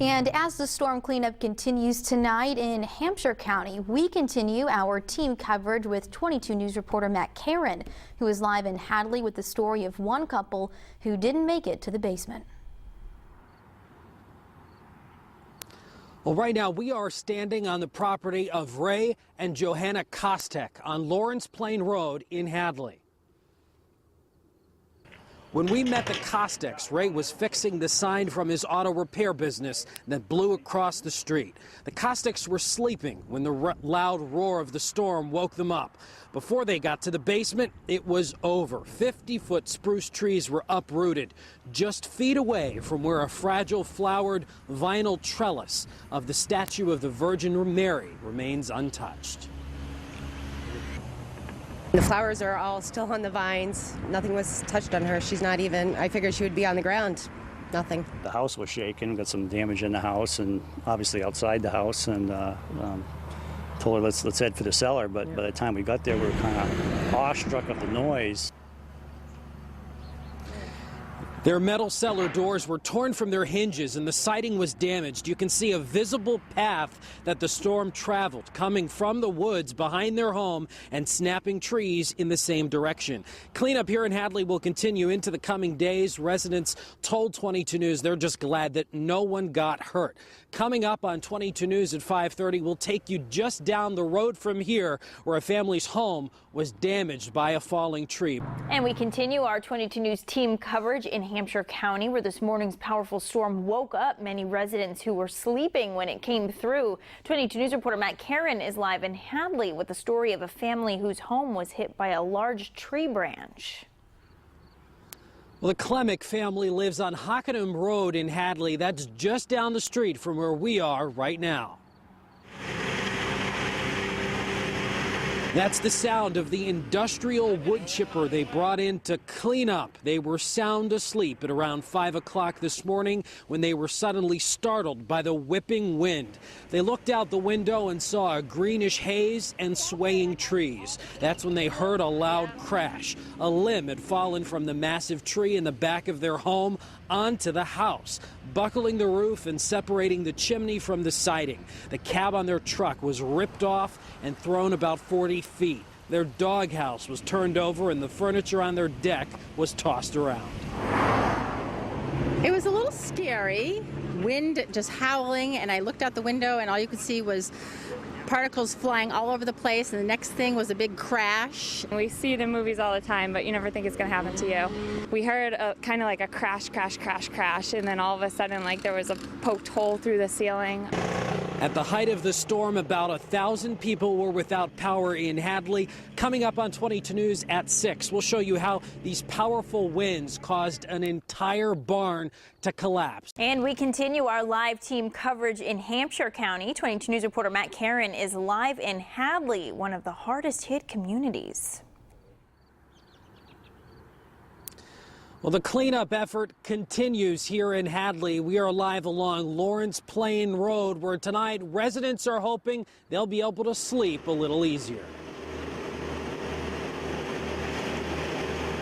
And as the storm cleanup continues tonight in Hampshire County, we continue our team coverage with 22 News reporter Matt Karen, who is live in Hadley with the story of one couple who didn't make it to the basement. Well, right now we are standing on the property of Ray and Johanna Kostek on Lawrence Plain Road in Hadley. When we met the Kosteks, Ray was fixing the sign from his auto repair business that blew across the street. The Kosteks were sleeping when the loud roar of the storm woke them up. Before they got to the basement, it was over. 50-foot spruce trees were uprooted just feet away from where a fragile flowered vinyl trellis of the statue of the Virgin Mary remains untouched. The flowers are all still on the vines. Nothing was touched on her. She's not even, I figured she would be on the ground. Nothing. The house was shaken, got some damage in the house and obviously outside the house, and told her let's head for the cellar, but by the time we got there we were kind of awestruck of the noise. Their metal cellar doors were torn from their hinges and the siding was damaged. You can see a visible path that the storm traveled, coming from the woods behind their home and snapping trees in the same direction. Cleanup here in Hadley will continue into the coming days. Residents told 22 News they're just glad that no one got hurt. Coming up on 22 News at 5:30, we'll take you just down the road from here where a family's home was damaged by a falling tree. And we continue our 22 News team coverage in Hampshire County, where this morning's powerful storm woke up many residents who were sleeping when it came through. 22 News reporter Matt Karen is live in Hadley with the story of a family whose home was hit by a large tree branch. Well, the Klemick family lives on Hockenham Road in Hadley. That's just down the street from where we are right now. That's the sound of the industrial wood chipper they brought in to clean up. They were sound asleep at around 5 o'clock this morning when they were suddenly startled by the whipping wind. They looked out the window and saw a greenish haze and swaying trees. That's when they heard a loud crash. A limb had fallen from the massive tree in the back of their home onto the house, buckling the roof and separating the chimney from the siding. The cab on their truck was ripped off and thrown about 40 feet. Their doghouse was turned over and the furniture on their deck was tossed around. It was a little scary, wind just howling, and I looked out the window and all you could see was particles flying all over the place, and the next thing was a big crash. We see it in movies all the time, but you never think it's going to happen to you. We heard kind of like a crash, crash, crash, crash, and then all of a sudden like there was a poked hole through the ceiling. At the height of the storm, about 1,000 people were without power in Hadley. Coming up on 22 News at 6, we'll show you how these powerful winds caused an entire barn to collapse. And we continue our live team coverage in Hampshire County. 22 News reporter Matt Karen is live in Hadley, one of the hardest hit communities. Well, the cleanup effort continues here in Hadley. We are live along Lawrence Plain Road, where tonight residents are hoping they'll be able to sleep a little easier.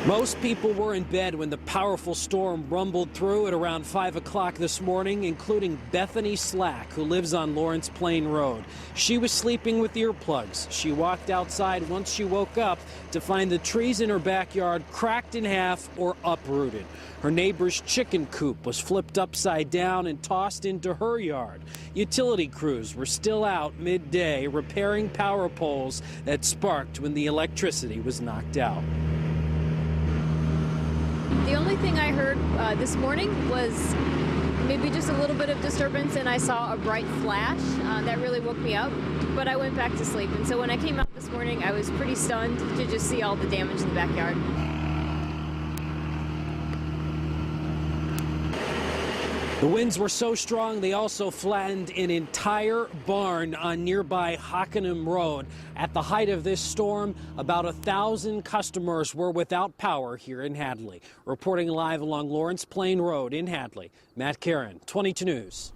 Most people were in bed when the powerful storm rumbled through at around 5 o'clock this morning, including Bethany Slack, who lives on Lawrence Plain Road. She was sleeping with earplugs. She walked outside once she woke up to find the trees in her backyard cracked in half or uprooted. Her neighbor's chicken coop was flipped upside down and tossed into her yard. Utility crews were still out midday repairing power poles that sparked when the electricity was knocked out. The only thing I heard this morning was maybe just a little bit of disturbance, and I saw a bright flash. That really woke me up, but I went back to sleep. And so when I came out this morning, I was pretty stunned to just see all the damage in the backyard. The winds were so strong they also flattened an entire barn on nearby Hockenham Road. At the height of this storm, about 1,000 customers were without power here in Hadley. Reporting live along Lawrence Plain Road in Hadley, Matt Karen, 22 News.